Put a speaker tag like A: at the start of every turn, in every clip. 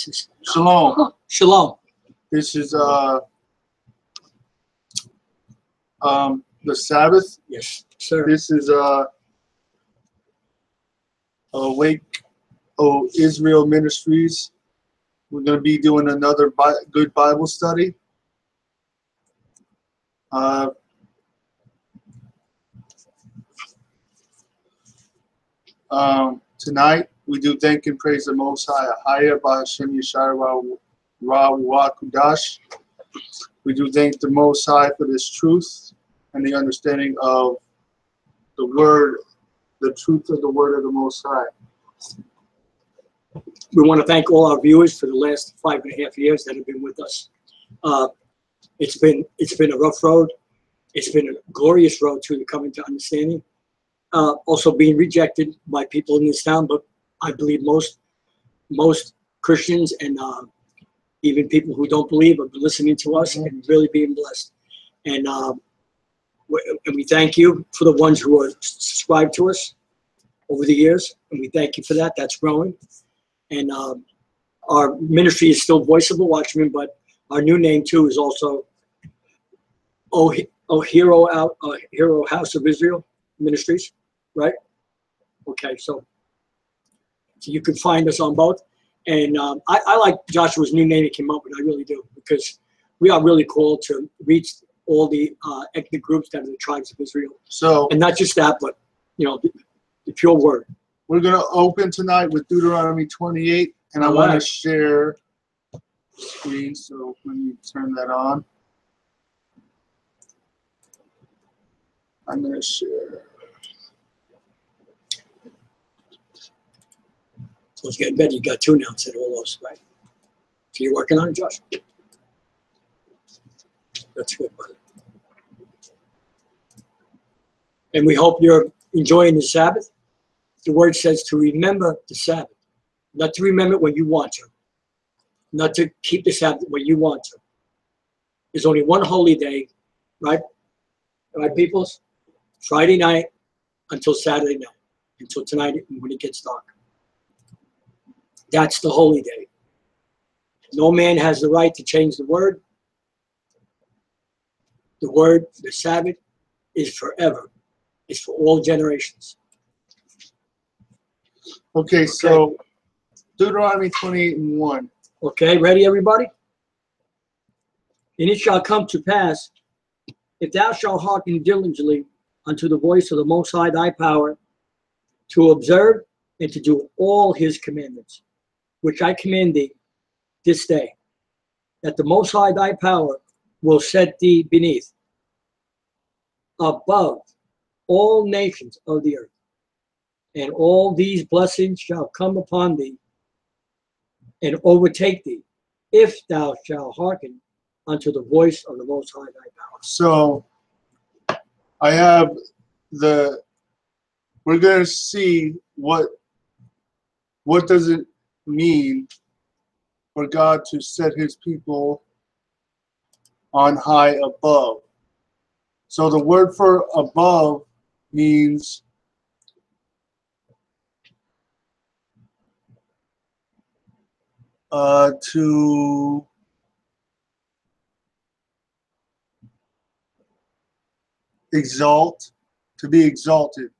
A: Jesus.
B: Shalom.
A: Shalom.
B: This is the Sabbath.
A: Yes, sir.
B: This is Awake, O Israel Ministries. We're going to be doing another good Bible study. Tonight, we do thank and praise the Most High, Ahayah, bahashem, Yashayah, Kudash. We do thank the Most High for this truth and the understanding of the Word, the truth of the Word of the Most High.
A: We want to thank all our viewers for the last 5.5 years that have been with us. It's been a rough road. It's been a glorious road to coming to understanding. Also being rejected by people in this town, but I believe most Christians and even people who don't believe have been listening to us and really being blessed. And we thank you for the ones who are subscribed to us over the years, and we thank you for that. That's growing. And our ministry is still Voice of the Watchman, but our new name too is also Hero House of Israel Ministries, right? Okay, so you can find us on both. And I like Joshua's new name he came up with. I really do, because we are really called to reach all the ethnic groups that are the tribes of Israel.
B: So,
A: and not just that, but the pure word.
B: We're going to open tonight with Deuteronomy 28, and I want to share screen. So let me turn that on. I'm going to share.
A: So it's getting better. You got two now instead of all those, right? So you're working on it, Josh? That's good, brother. And we hope you're enjoying the Sabbath. The word says to remember the Sabbath, not to remember it when you want to, not to keep the Sabbath when you want to. There's only one holy day, right? Right, peoples? Friday night until Saturday night, until tonight when it gets dark. That's the holy day. No man has the right to change the word. The word, the Sabbath, is forever. It's for all generations.
B: Okay, so Deuteronomy 28:1.
A: Okay, ready, everybody? And it shall come to pass, if thou shalt hearken diligently unto the voice of the Most High thy power, to observe and to do all his commandments, which I command thee this day, that the Most High thy power will set thee beneath, above all nations of the earth. And all these blessings shall come upon thee and overtake thee, if thou shalt hearken unto the voice of the Most High thy power.
B: So I have we're going to see what does it mean for God to set his people on high above. So the word for above means to exalt, to be exalted,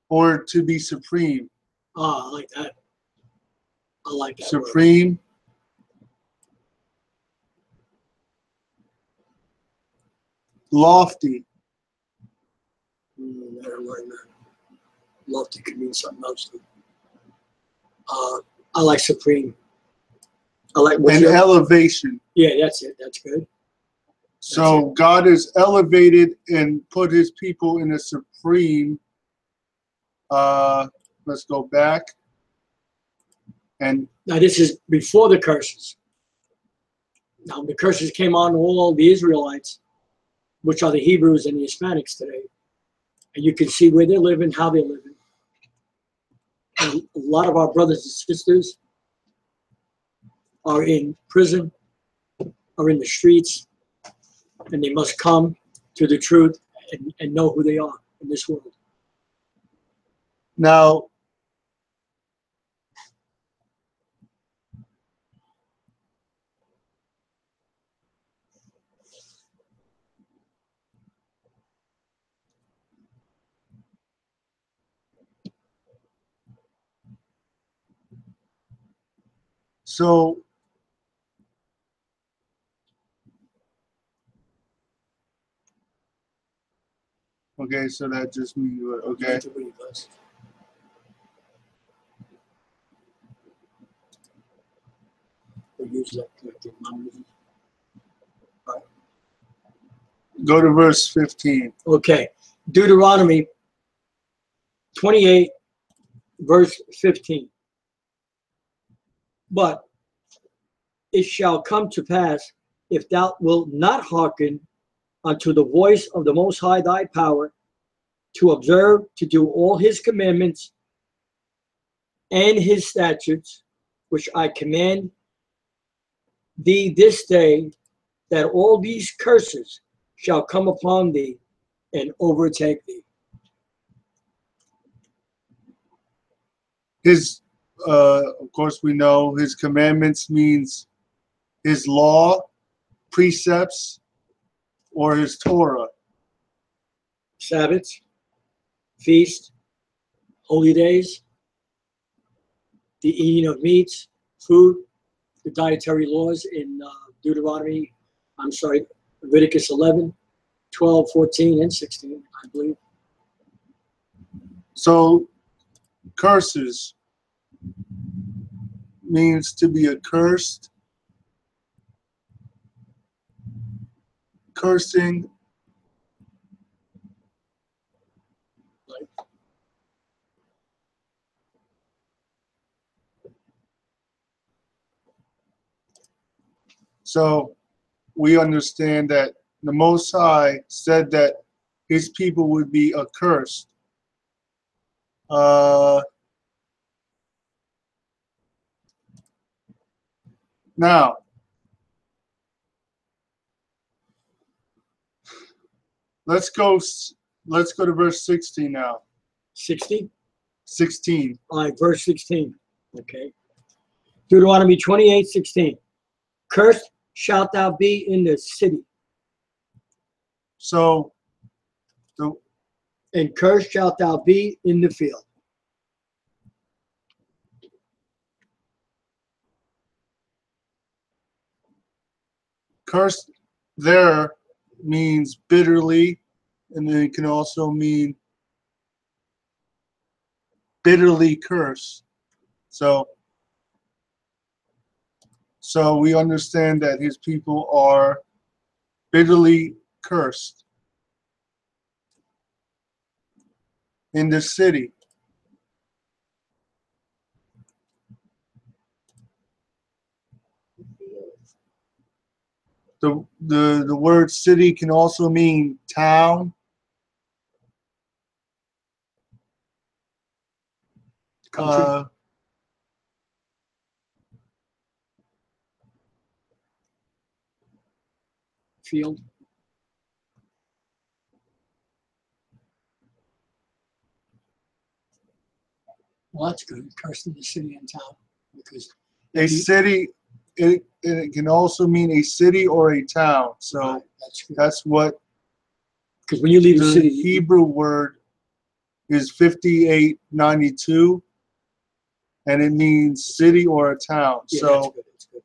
B: or to be supreme.
A: Ah, I like that. I like that.
B: Supreme.
A: Word.
B: Lofty.
A: Lofty could mean something else too. I like supreme. I like
B: elevation.
A: Yeah, that's it. That's good.
B: So God is elevated and put his people in a supreme. Let's go back. And
A: now this is before the curses. Now the curses came on all the Israelites, which are the Hebrews and the Hispanics today. And you can see where they're living, how they're living. And a lot of our brothers and sisters are in prison, are in the streets, and they must come to the truth and know who they are in this world.
B: Now, So okay, so that just means what? Okay. Go to verse 15.
A: Okay. Deuteronomy 28, verse 15. But it shall come to pass, if thou wilt not hearken unto the voice of the Most High thy power, to observe to do all his commandments and his statutes, which I command thee this day, that all these curses shall come upon thee and overtake thee.
B: His, of course, we know his commandments means his law, precepts, or his Torah.
A: Sabbaths, feast, holy days, the eating of meats, food, the dietary laws in Leviticus 11, 12, 14, and 16, I believe.
B: So, curses means to be accursed, cursing, so we understand that the Most High said that his people would be accursed. Now, let's go to verse 16 now.
A: 60?
B: 16.
A: All right, verse 16. Okay. Deuteronomy 28, 16. Cursed shalt thou be in the city,
B: So,
A: and cursed shalt thou be in the field.
B: cursed there means bitterly, and then it can also mean bitterly curse. So we understand that his people are bitterly cursed in the city. The word city can also mean town.
A: Field. Well, that's good. Cursed in the city and town, because
B: a city, it can also mean a city or a town. So
A: right,
B: that's what,
A: because when you leave the city,
B: Hebrew word is 5892, and it means city or a town.
A: Yeah,
B: so
A: that's good. That's good.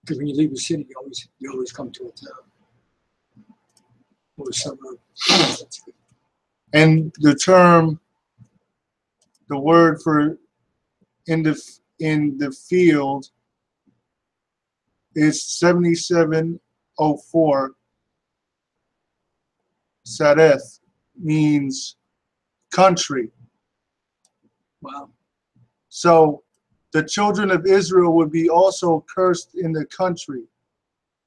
A: Because when you leave the city, you always come to a town or a suburb. That's good.
B: And the word for in the field is 7704. Sareth means country.
A: Wow.
B: So the children of Israel would be also cursed in the country.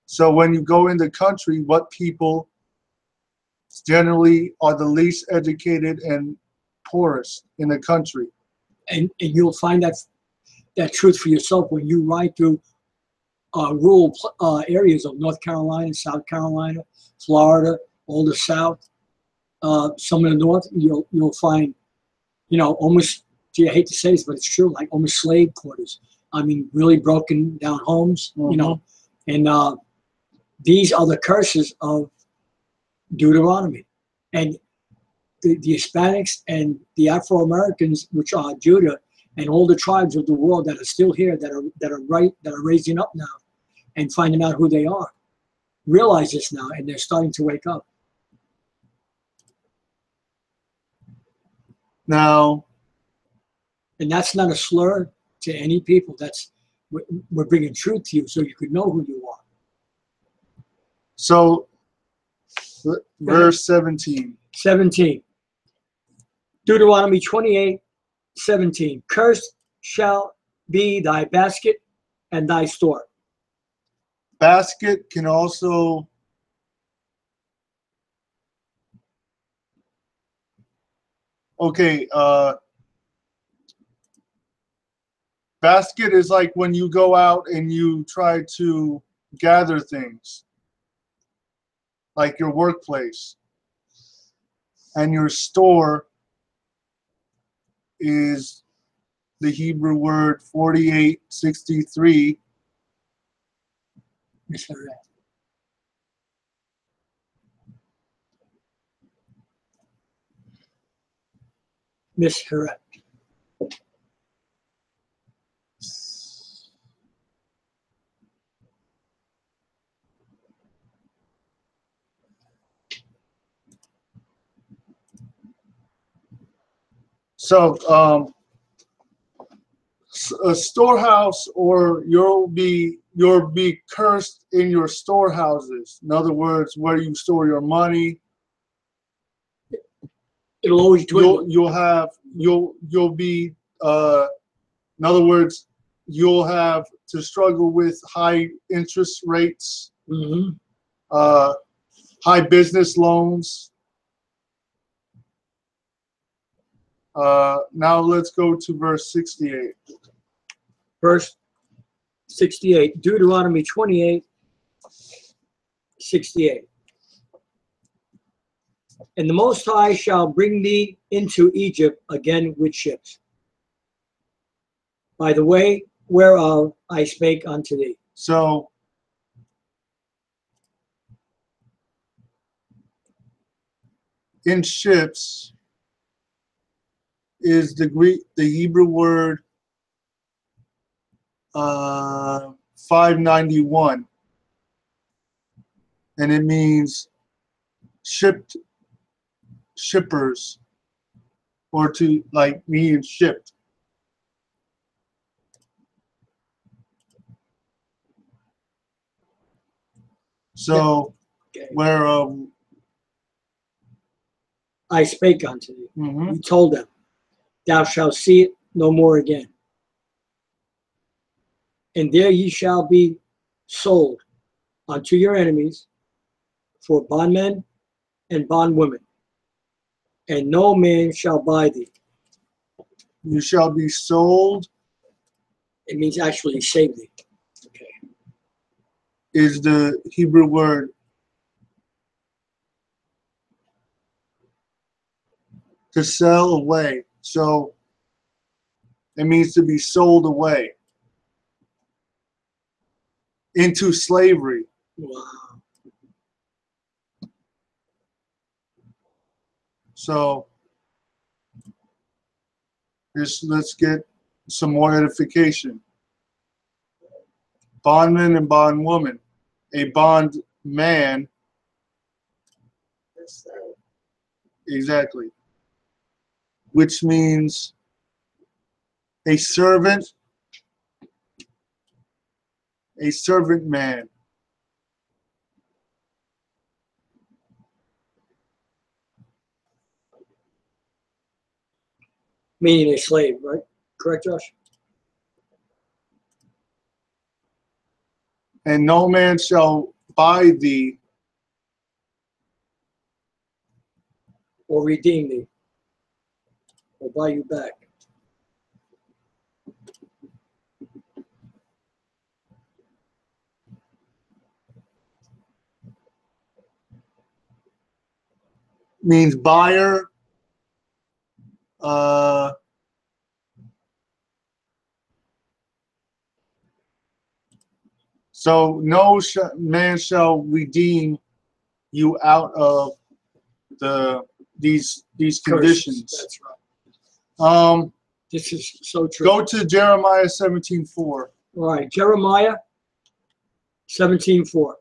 B: So when you go in the country, what people generally are the least educated and poorest in the country.
A: And you'll find that truth for yourself when you ride through rural areas of North Carolina, South Carolina, Florida, all the South, some of the North. You'll find, almost. Gee, I hate to say this, but it's true. Like almost slave quarters. I mean, really broken down homes.
B: Mm-hmm.
A: And these are the curses of Deuteronomy, and the Hispanics and the Afro-Americans, which are Judah, And all the tribes of the world that are still here, that are raising up now and finding out who they are, realize this now, and they're starting to wake up.
B: Now,
A: and that's not a slur to any people. We're bringing truth to you so you could know who you are.
B: So, verse 17.
A: 17. Deuteronomy 28:17. Cursed shall be thy basket and thy store.
B: Basket can also basket is like when you go out and you try to gather things, like your workplace. And your store is the Hebrew word 4863.
A: Misheret.
B: So, a storehouse, or you'll be cursed in your storehouses. In other words, where you store your money.
A: It'll always dwindle.
B: You'll be in other words, you'll have to struggle with high interest rates, high business loans. Now let's go to verse 68.
A: Verse 68, Deuteronomy 28:68. And the Most High shall bring thee into Egypt again with ships, by the way whereof I spake unto thee.
B: So, in ships is the Hebrew word 591, and it means shippers, or to like being shipped. So, where
A: I spake unto thee. He told them, thou shalt see it no more again. And there ye shall be sold unto your enemies for bondmen and bondwomen, and no man shall buy thee.
B: You shall be sold.
A: It means actually save thee. Okay.
B: Is the Hebrew word to sell away. So it means to be sold away into slavery.
A: Wow.
B: So let's get some more edification. Bondman and bondwoman. A bondman. Exactly. Which means a servant man.
A: Meaning a slave, right? Correct, Josh?
B: And no man shall buy thee
A: or redeem thee, or buy you back.
B: means buyer. So no man shall redeem you out of these conditions.
A: That's right. This is so true.
B: Go to Jeremiah 17:4.
A: All right, Jeremiah 17:4.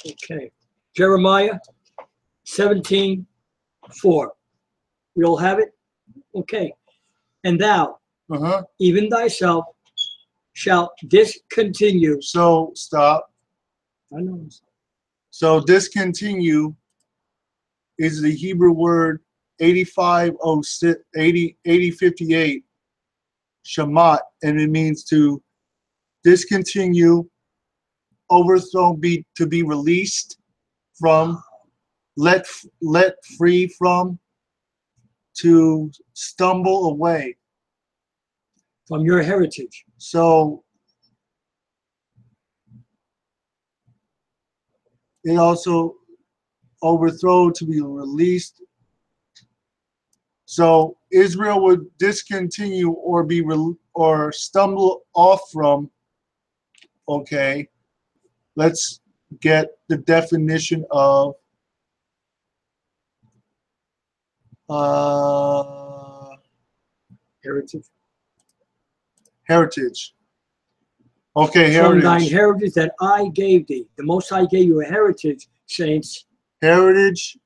A: Okay, Jeremiah 17:4. We all have it? Okay. And thou, even thyself, shalt discontinue.
B: So stop.
A: I know.
B: So discontinue is the Hebrew word 8058, shamat, and it means to discontinue, overthrow, to be released from, let free from, to stumble away.
A: From your heritage.
B: So it also overthrow, to be released. So Israel would discontinue or or stumble off from. Okay, let's get the definition of
A: Heritage.
B: Heritage. Okay,
A: From thine
B: heritage.
A: heritage that I gave thee. The Most High gave you a heritage, saints.
B: Heritage.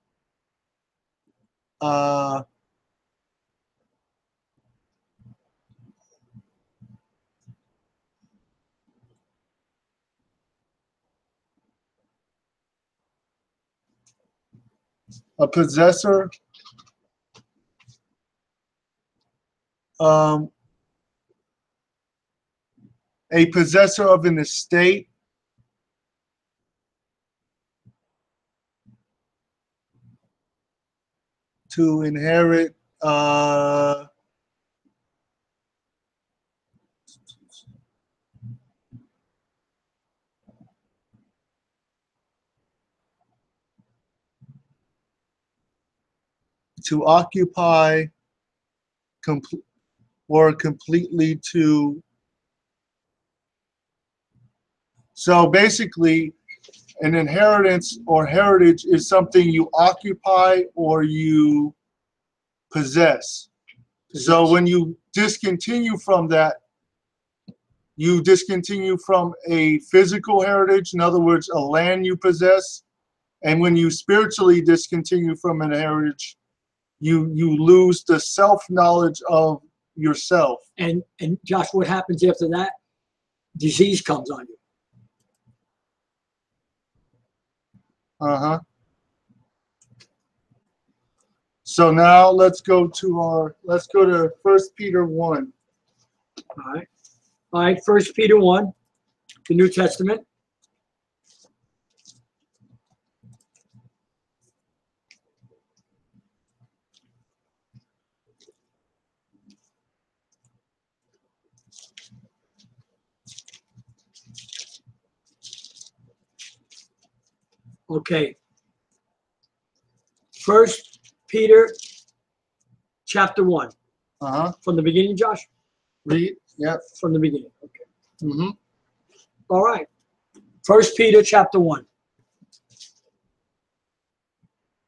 B: A possessor. A possessor of an estate. To inherit. To occupy, or completely to. So basically, an inheritance or heritage is something you occupy or you possess. So when you discontinue from that, you discontinue from a physical heritage, in other words, a land you possess. And when you spiritually discontinue from an heritage, you lose the self-knowledge of yourself.
A: And Josh, what happens after that? Disease comes on you.
B: So now let's go to 1 Peter 1.
A: All right, 1 Peter 1, the New Testament. Okay. 1 Peter chapter 1. From the beginning, Josh?
B: Read. Yep.
A: From the beginning. Okay. All right. 1 Peter chapter 1.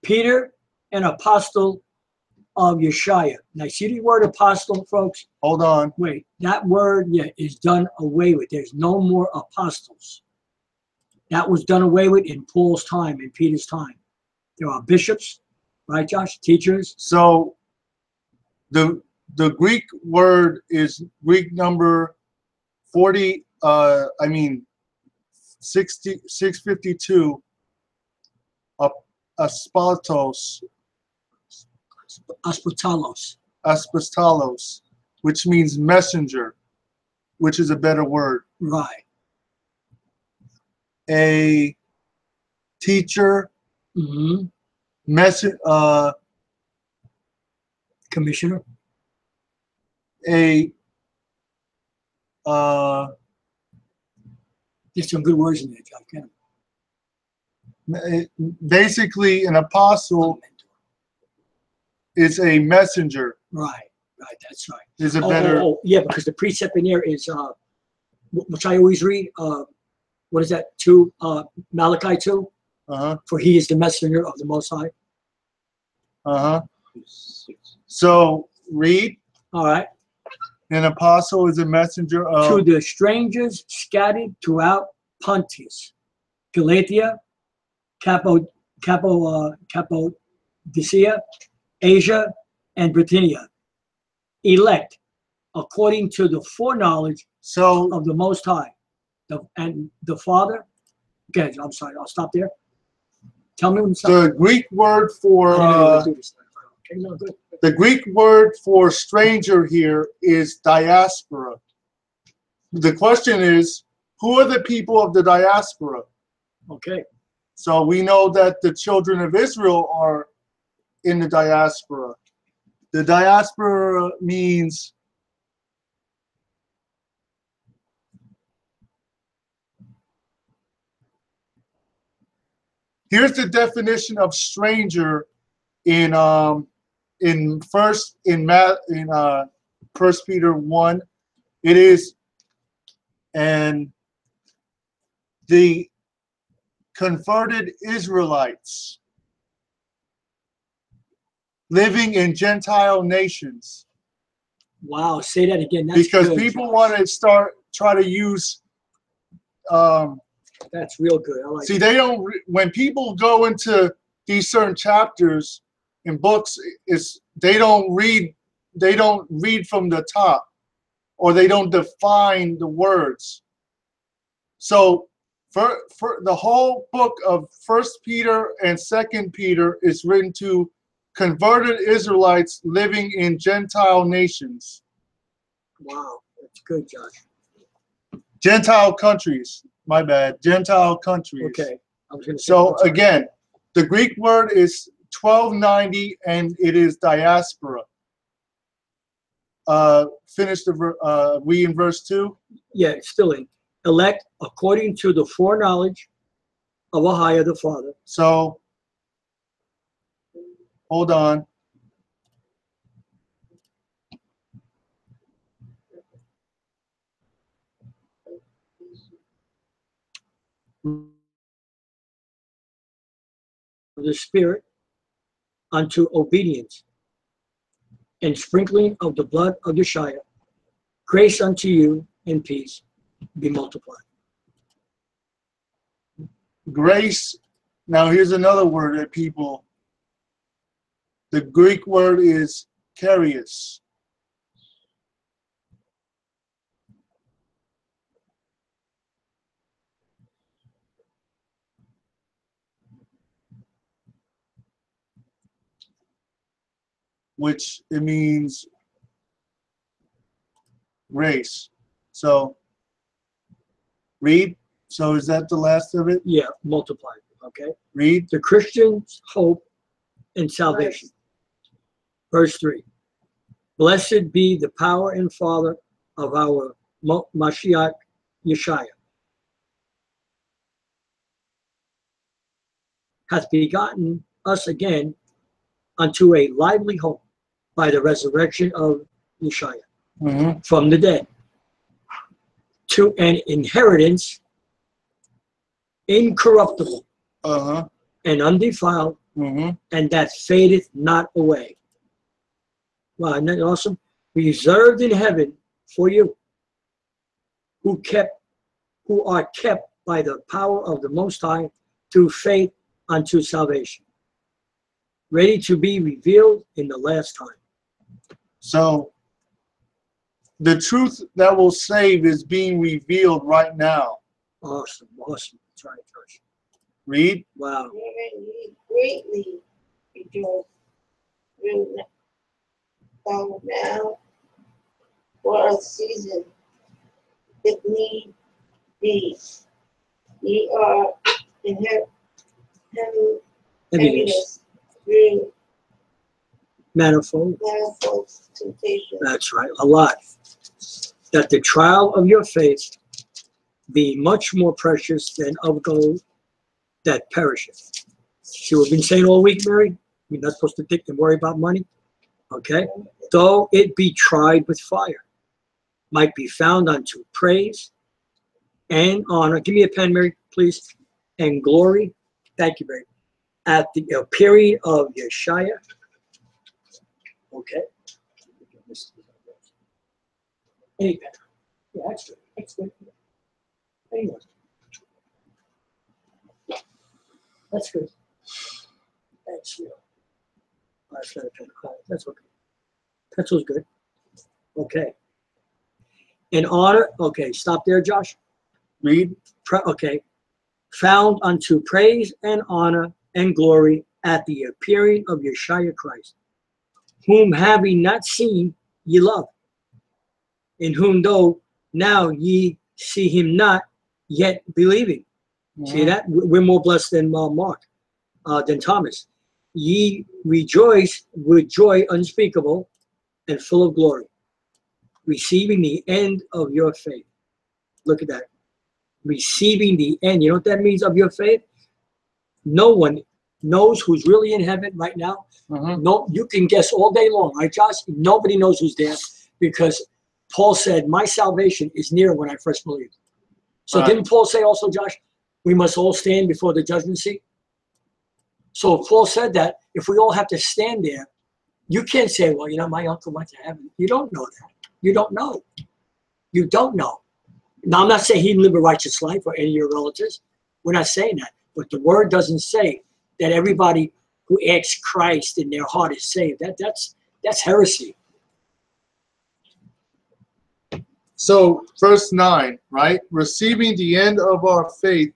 A: Peter, an apostle of Yashayah. Now, see the word apostle, folks?
B: Hold on.
A: Wait. That word is done away with. There's no more apostles. That was done away with in Paul's time, in Peter's time. There are bishops, right, Josh? Teachers.
B: So the Greek word is Greek number 652, aspatos, aspostolos, which means messenger, which is a better word.
A: Right.
B: A teacher,
A: commissioner.
B: There's
A: some good words in there, John.
B: Basically, an apostle is a messenger.
A: Right, that's right.
B: Is a better.
A: Yeah, because the precept in there is, which I always read, what is that, 2, Malachi 2? For he is the messenger of the Most High.
B: So, read.
A: All right.
B: An apostle is a messenger of.
A: To the strangers scattered throughout Pontus, Galatia, Cappadocia, Asia, and Bithynia, elect according to the foreknowledge of the Most High, and the Father. Okay, I'm sorry, I'll stop there. Tell me when to stop.
B: The Greek word for the Greek word for stranger here is diaspora. The question is, who are the people of the diaspora?
A: Okay.
B: So we know that the children of Israel are in the diaspora. The diaspora means here's the definition of stranger in First Peter 1. It is and the converted Israelites living in Gentile nations.
A: Wow, say that again. That's
B: because
A: good,
B: people
A: Josh.
B: want to try to use.
A: That's real good. I like
B: see, they don't. When people go into these certain chapters in books, they don't read from the top, or they don't define the words. So, for the whole book of First Peter and Second Peter is written to converted Israelites living in Gentile nations.
A: Wow, that's good, Josh.
B: Gentile countries. My bad. Gentile countries.
A: Okay. I was gonna say,
B: so again, the Greek word is 1290, and it is diaspora. Finish the we in verse 2.
A: Yeah, it's still in. Elect according to the foreknowledge of Ahayah the Father.
B: So, hold on.
A: The Spirit unto obedience, and sprinkling of the blood of Yashayah. Grace unto you and peace be multiplied.
B: Grace. Now here's another word that people. The Greek word is charis. Which it means grace. So read. So is that the last of it?
A: Yeah, multiplied. Okay.
B: Read.
A: The Christian's hope and salvation. Verse 3. Blessed be the power and Father of our Mashiach Yashayah. Hath begotten us again unto a lively hope by the resurrection of Yashayah from the dead, to an inheritance incorruptible and undefiled, and that fadeth not away. Wow, isn't that awesome? Reserved in heaven for you, who are kept by the power of the Most High through faith unto salvation, ready to be revealed in the last time.
B: So the truth that will save is being revealed right now.
A: Awesome, awesome. That's right, Josh.
B: Read.
A: Wow.
C: Greatly rejoice. So now, for a season, if need be, ye are in heaviness through
A: Manifold.
C: temptation.
A: That's right, a lot. That the trial of your faith be much more precious than of gold, that perisheth. See what we've been saying all week, Mary? We're not supposed to think and worry about money. Okay? Though it be tried with fire, might be found unto praise and honor. Give me a pen, Mary, please. And glory. Thank you, Mary. At the period of Yashayah. Okay. Any pen. Yeah, that's good. That's good. Anyway. That's good. That's real. That's not a pen. That's okay. Pencil's good. Okay. In honor. Okay. Stop there, Josh.
B: Read.
A: Okay. Found unto praise and honor and glory at the appearing of Yashayah Christ, whom having not seen ye love, in whom though now ye see him not, yet believing. See that? We're more blessed than Mark, than Thomas. Ye rejoice with joy unspeakable and full of glory, receiving the end of your faith. Look at that. Receiving the end. You know what that means of your faith? No one knows who's really in heaven right now. No, you can guess all day long, right, Josh? Nobody knows who's there, because Paul said, my salvation is near when I first believed. So didn't Paul say also, Josh, we must all stand before the judgment seat? So if Paul said that, if we all have to stand there, you can't say, well, you know, my uncle went to heaven. You don't know that. You don't know. You don't know. Now, I'm not saying he lived a righteous life or any of your relatives. We're not saying that. But the word doesn't say that everybody who asks Christ in their heart is saved. That's heresy.
B: So, verse 9, right? Receiving the end of our faith,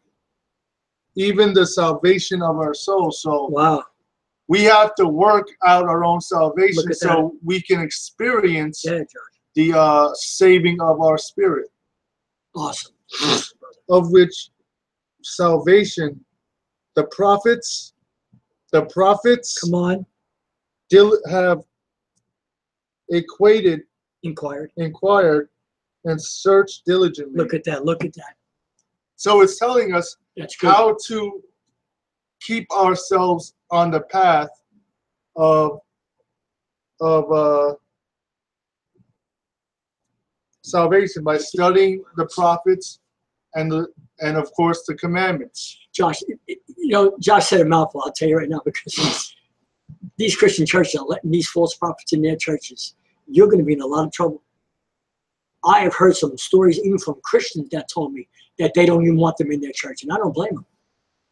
B: even the salvation of our soul. So,
A: wow.
B: We have to work out our own salvation so we can experience the saving of our spirit.
A: Awesome.
B: Of which salvation, the prophets,
A: come on,
B: have inquired, and searched diligently.
A: Look at that. Look at that.
B: So it's telling us how to keep ourselves on the path of salvation by studying the prophets and of course the commandments.
A: Josh, you know, Josh said a mouthful. I'll tell you right now, because these Christian churches are letting these false prophets in their churches. You're going to be in a lot of trouble. I have heard some stories even from Christians that told me that they don't even want them in their church, and I don't blame them,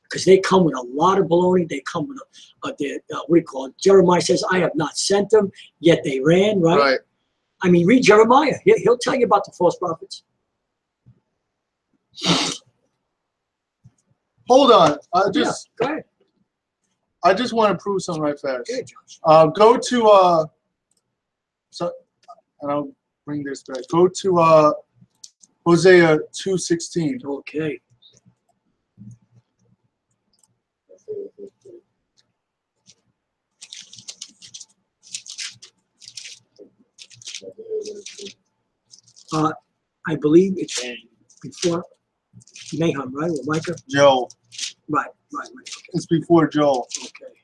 A: because they come with a lot of baloney. They come with what do you call it? Jeremiah says, I have not sent them, yet they ran, right?
B: Right.
A: I mean, read Jeremiah. He'll tell you about the false prophets.
B: Hold on.
A: Go ahead.
B: I just want to prove something right fast.
A: Okay, Josh.
B: Go to and I'll bring this back. Go to Hosea 2:16.
A: Okay. I believe it's before Nahum, right? Or Micah?
B: Joel.
A: Right.
B: It's before Joel.
A: Okay.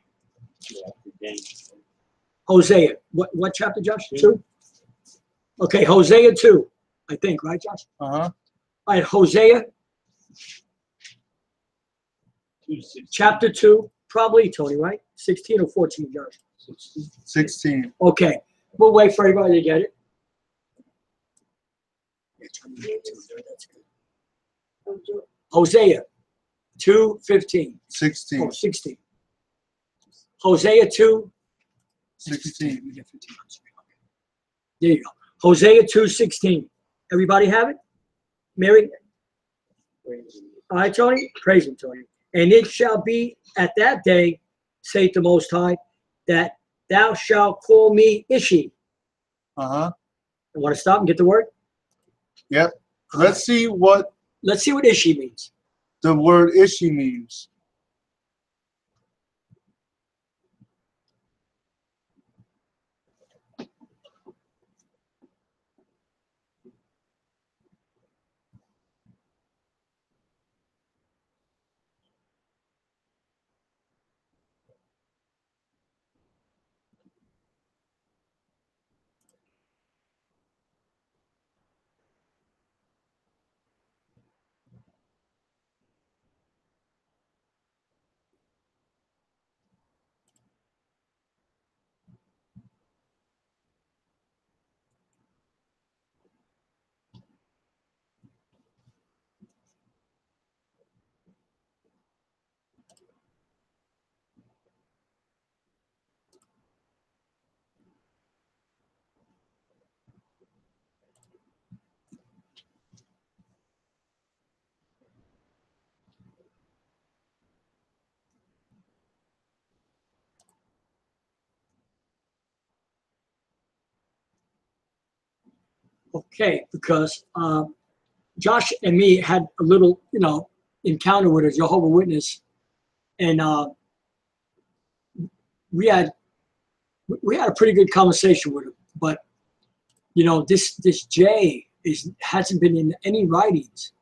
A: Hosea. What chapter, Josh? 2? Okay, Hosea 2, I think, right, Josh?
B: Uh-huh.
A: All right, Hosea. Chapter 2, probably, Tony, right? 16 or 14, Josh?
B: 16.
A: Okay. We'll wait for everybody to get it. Hosea 2:15.
B: 16.
A: Oh, 16. Hosea 2.
B: 16.
A: There you go. Hosea 2:16. Everybody have it? Mary? All right, Tony? Praise him, Tony. And it shall be at that day, saith the Most High, that thou shalt call me Ishi.
B: Uh-huh.
A: I want to stop and get the word?
B: Yep. Let's see what
A: Ishi means.
B: the word Ishi means.
A: Okay, because Josh and me had a little, encounter with a Jehovah's Witness, and we had a pretty good conversation with him. But this J hasn't been in any writings,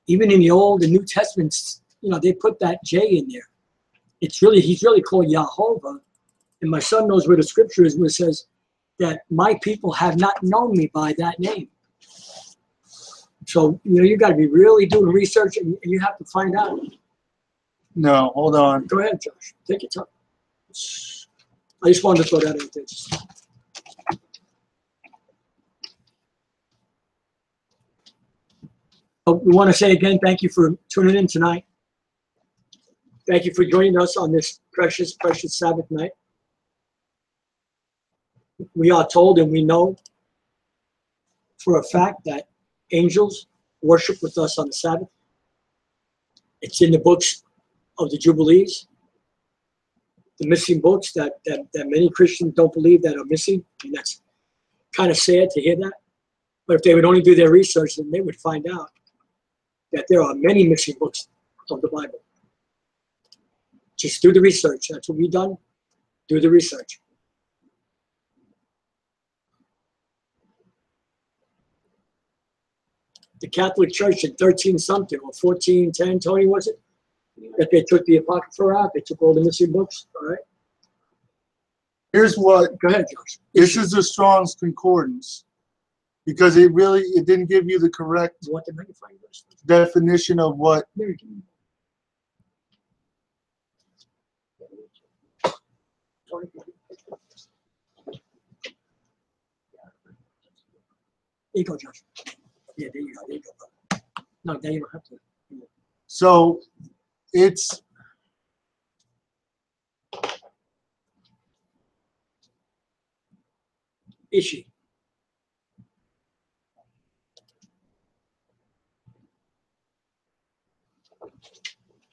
A: even in the Old and New Testaments. They put that J in there. He's really called Yahovah, and my son knows where the scripture is, where it says that my people have not known me by that name. So, you got to be really doing research, and you have to find out.
B: No, hold on.
A: Go ahead, Josh. Take your time. I just wanted to throw that out there. We want to say again, thank you for tuning in tonight. Thank you for joining us on this precious, precious Sabbath night. We are told and we know for a fact that angels worship with us on the Sabbath. It's in the books of the Jubilees, the missing books that many Christians don't believe that are missing. And that's kind of sad to hear that. But if they would only do their research, then they would find out that there are many missing books of the Bible. Just do the research. That's what we've done. Do the research. The Catholic Church in 13-something or 1410, Tony, was it? That they took the Apocrypha out. They took all the missing books. All right.
B: Here's what.
A: Go ahead, Josh.
B: This is the Strong's Concordance, because it didn't give you the correct definition of what. There you go, Josh. Yeah, there you go. There you go. No, now you don't have to. So it's
A: Ishi.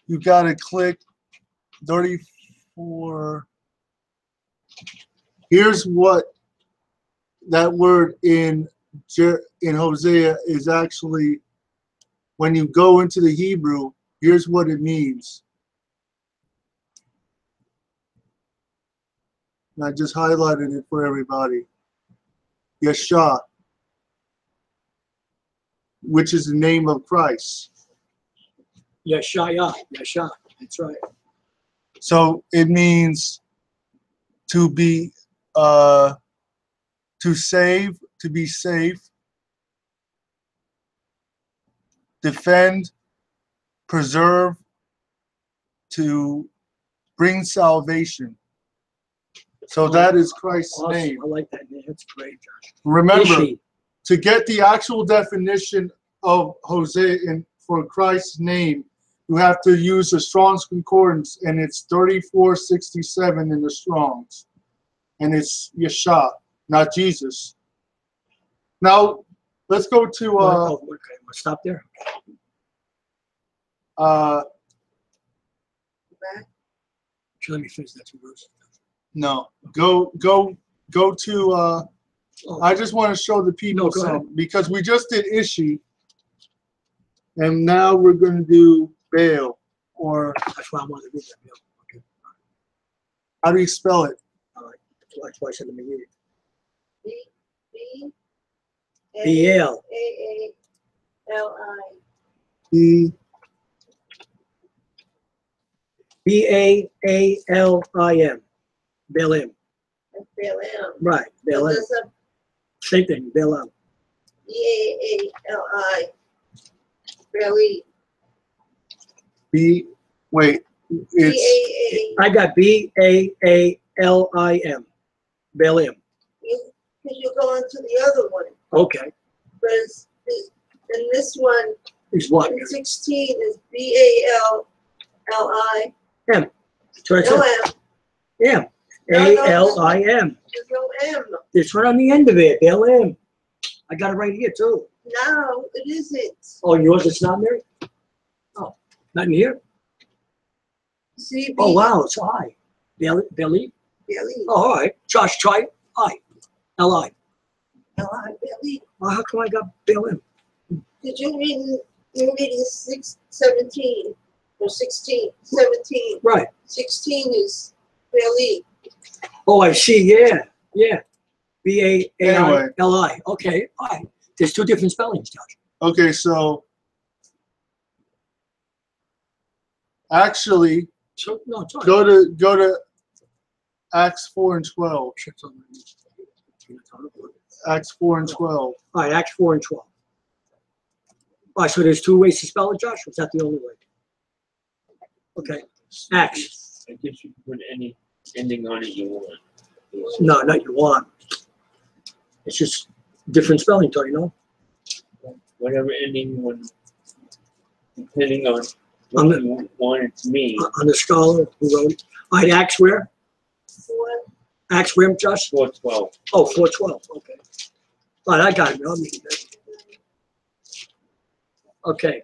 B: you got to click 34. Here's what that word in Hosea is actually. When you go into the Hebrew, here's what it means. And I just highlighted it for everybody. Yashayah, which is the name of Christ.
A: Yashayah. Yashayah. That's right.
B: So it means to be, to save, to be safe, defend, preserve, to bring salvation. So that is Christ's
A: Awesome.
B: name.
A: I like that name. That's great, Josh.
B: Remember,
A: Ishi.
B: to get the actual definition of Hosea for Christ's name, you have to use the Strong's Concordance, and it's 3467 in the Strong's. And it's Yashayah, not Jesus. Now, let's go to
A: Okay, we'll stop there. Let me finish that two verses.
B: No, go to I just want to show the people some, because we just did Ishi, and now we're going to do Baal, or
A: That's why I wanted to read that. Bill. Okay.
B: how do you spell it?
A: All right. That's why I said let me read it.
C: B-A-A-L-I.
A: B-A-A-L-I-M. Baalim.
C: Baalim.
A: Right. Baalim. Same thing. Baalim.
C: B-A-A-L-I. Baalim.
B: Wait, it's
C: B-A-A.
A: I got B-A-A-L-I-M. Baalim.
C: Because you're going to the other one.
A: Okay.
C: But in this one,
A: Is what?
C: in 16 is B-A-L-L-I.
A: M. That's what I
C: No
A: said.
C: M.
A: M. A-L-I-M.
C: There's no M.
A: It's right on the end of it. Baalim. I got it right here too.
C: No, it isn't.
A: Oh, yours is not there? Oh, not in here?
C: See,
A: Oh, wow, it's I. Baalim?
C: Baalim.
A: Oh, all right. Josh, try it. I. L-I.
C: Bailey.
A: Well, how come I got Balaam?
C: Did you read? You're reading 17 or 16? 17.
A: Right.
C: 16 is Bailey.
A: Oh, I see. Yeah. Yeah. B-A-A-I-L-I. Okay. All right. There's two different spellings, Josh.
B: Okay, so actually,
A: So, no, it's all right.
B: go to Acts 4 and 12. Acts 4 and 12.
A: All right, Acts 4 and 12. All right, so there's two ways to spell it, Josh? Or is that the only way? Okay. Acts.
D: I guess you can put any ending on it you want.
A: No, not you want. It's just different spelling, don't you know?
D: Whatever ending you want, depending on
A: On
D: what
A: the-
D: you want it to mean.
A: On the scholar who wrote it. All right, Acts where?
C: 4.
A: Acts where, Josh?
D: 4:12.
A: Oh, 4:12. Okay. All right, I got it. I'll read it. Okay.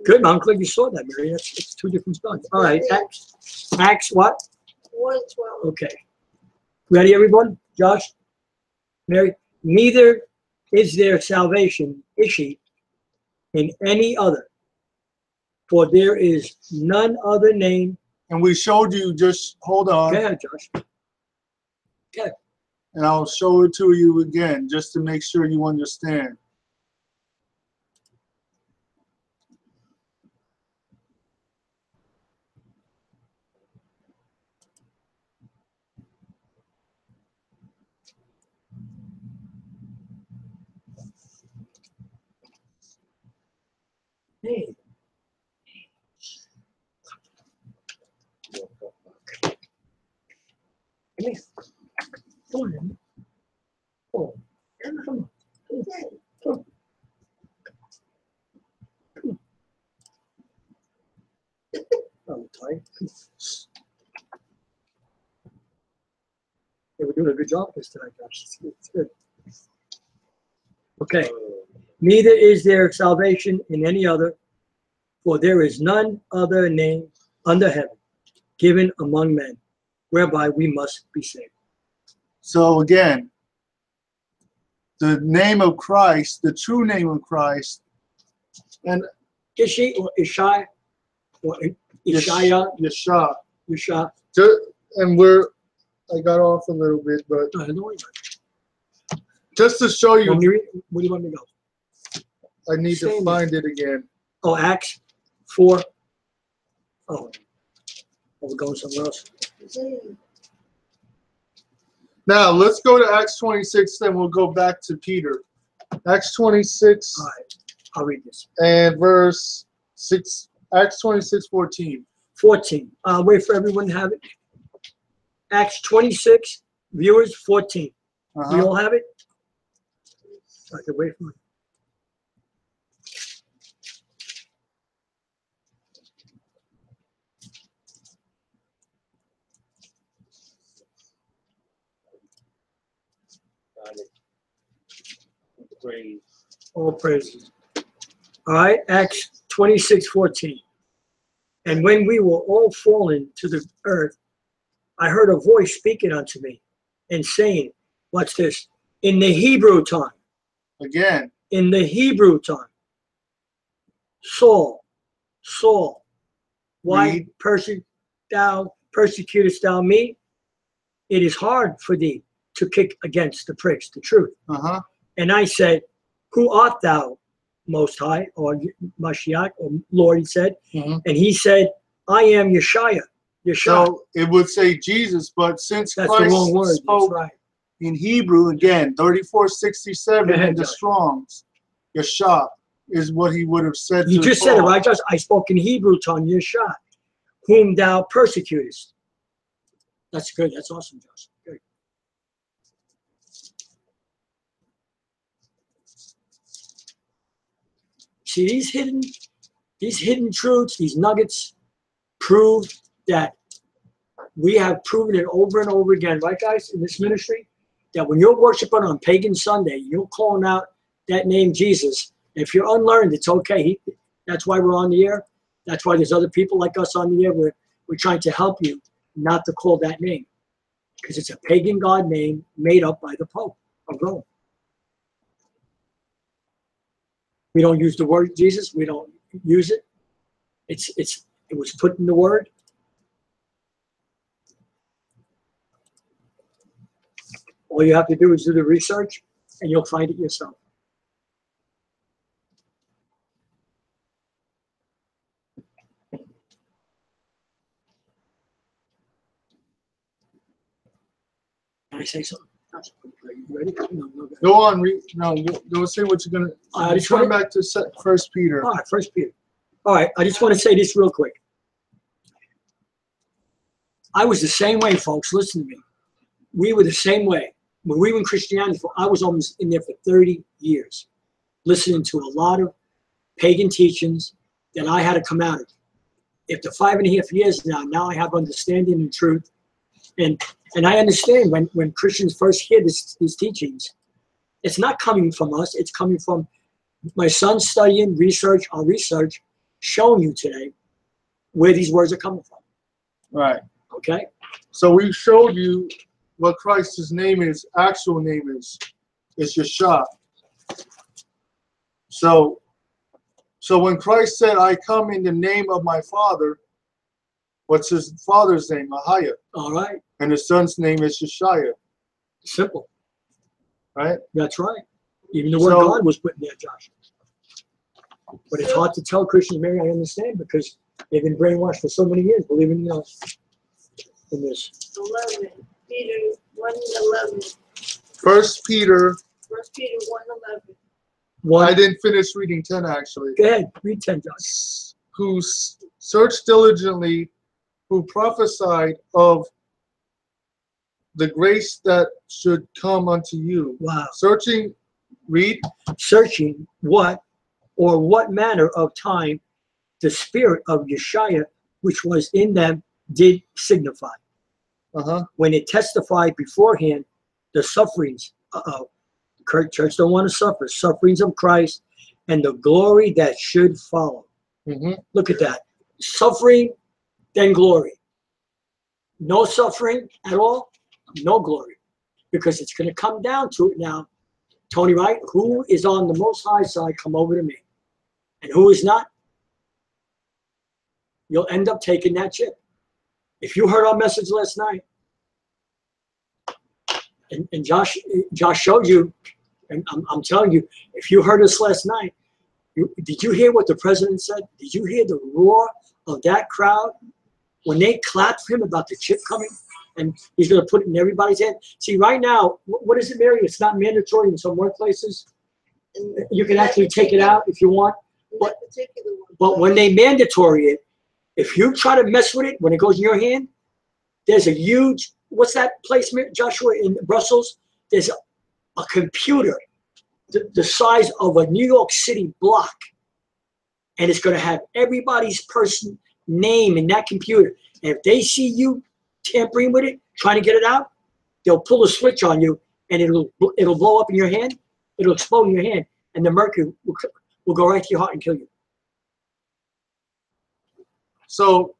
A: Good. I'm glad you saw that, Mary. It's two different spellings. All right, Acts what?
C: 4 and 12.
A: Okay. Ready, everyone? Josh? Mary? Neither is there salvation, Ishi, in any other, for there is none other name.
B: And we showed you, just hold on,
A: Go ahead, Josh.
B: and I'll show it to you again, just to make sure you understand.
A: Hey. Come here. Come on, Emma. Oh, Emma, come on. Come on. I'm tired. Yeah, we're doing a good job this tonight, Josh. It's good. Okay. Neither is there salvation in any other, for there is none other name under heaven given among men, whereby we must be saved.
B: So again, the name of Christ, the true name of Christ, and
A: Ishi or Ishai or Yashayah,
B: Yashayah.
A: Yashah.
B: And I got off a little bit, but
A: No, don't worry about
B: just to show
A: it.
B: you,
A: Want me to read? Where do you want me to go?
B: I need to
A: Same.
B: find it again.
A: Oh, Acts 4. Oh, we're going somewhere else.
B: Now, let's go to Acts 26, then we'll go back to Peter. Acts 26
A: All right, I'll read this.
B: and verse 6, Acts 26, 14.
A: 14. I'll wait for everyone to have it. Acts 26, viewers, 14. We
B: Uh-huh.
A: all have it? I can wait for it.
D: Got it. Praise.
A: All praises. All right, Acts 26, 14. And when we were all fallen to the earth, I heard a voice speaking unto me and saying, what's this? In the Hebrew tongue,
B: Again,
A: in the Hebrew tongue, Saul, Saul, why persecutest thou me? It is hard for thee to kick against the pricks, the truth.
B: uh-huh.
A: And I said, who art thou, Most High, or Mashiach, or Lord, he said.
B: Mhm.
A: And he said, I am Yashayah. Yashayah.
B: So it would say Jesus, but since
A: That's the
B: Christ
A: wrong word. That's
B: spoke
A: right.
B: in Hebrew, again, 3467
A: Go ahead,
B: in the
A: Josh.
B: Strong's, Yashah is what he would have said
A: You
B: to
A: just said it,
B: Paul.
A: right, Josh? I spoke in Hebrew tongue, Yashah, whom thou persecutest. That's good. That's awesome, Josh. Good. See, these hidden truths, these nuggets, prove that we have proven it over and over again, right, guys, in this ministry, that when you're worshiping on Pagan Sunday, you're calling out that name Jesus. If you're unlearned, it's okay. That's why we're on the air. That's why there's other people like us on the air. We're trying to help you not to call that name, because it's a pagan god name made up by the Pope of Rome. We don't use the word Jesus. We don't use it. It was put in the word. All you have to do is do the research, and you'll find it yourself. Can I say something? Are you ready? No, no.
B: Go on, go say what you're gonna.
A: just
B: Turn
A: wanna-
B: back to First Peter.
A: All right, First Peter. All right, I just want to say this real quick. I was the same way, folks. Listen to me. We were the same way. When we were in Christianity, I was almost in there for 30 years, listening to a lot of pagan teachings that I had to come out of. After 5.5 years now I have understanding and truth. And I understand when Christians first hear these teachings, it's not coming from us. It's coming from my son studying, our research, showing you today where these words are coming from.
B: Right.
A: Okay?
B: So we showed you what Christ's name is, actual name is Yashayah. So when Christ said, I come in the name of my Father, what's his father's name? Ahayah.
A: All right.
B: And his son's name is Yashayah.
A: Simple.
B: Right?
A: That's right. Even the word
B: So-
A: God was put in there, Josh. But it's hard to tell Christians, maybe I understand, because they've been brainwashed for so many years, believing in this.
C: 11. Peter 1:11.
B: First Peter.
C: 1 Peter 1:11.
B: I didn't finish reading 10 actually.
A: Go ahead, read 10, Josh.
B: Who searched diligently, who prophesied of the grace that should come unto you.
A: Wow.
B: Searching, read.
A: Searching what manner of time the spirit of Yashayah, which was in them, did signify. When it testified beforehand the sufferings. Church don't want to suffer. Sufferings of Christ and the glory that should follow. Look at that. Suffering, then glory. No suffering at all, no glory. Because it's going to come down to it now. Tony, right? Who is on the Most High side, come over to me. And who is not, you'll end up taking that chip. If you heard our message last night, and Josh showed you, and I'm telling you, if you heard us last night, did you hear what the president said? Did you hear the roar of that crowd when they clapped for him about the chip coming? And he's going to put it in everybody's hand. See, right now, what is it, Mary? It's not mandatory in some workplaces. You can actually take it out if you want.
C: That particular one.
A: But when they mandatory it, if you try to mess with it, when it goes in your hand, there's a huge, what's that place, Joshua, in Brussels? There's a computer the size of a New York City block. And it's going to have everybody's person name in that computer. And if they see you tampering with it, trying to get it out, they'll pull a switch on you, and it'll blow up in your hand. It'll explode in your hand, and the mercury will go right to your heart and kill you.
B: So,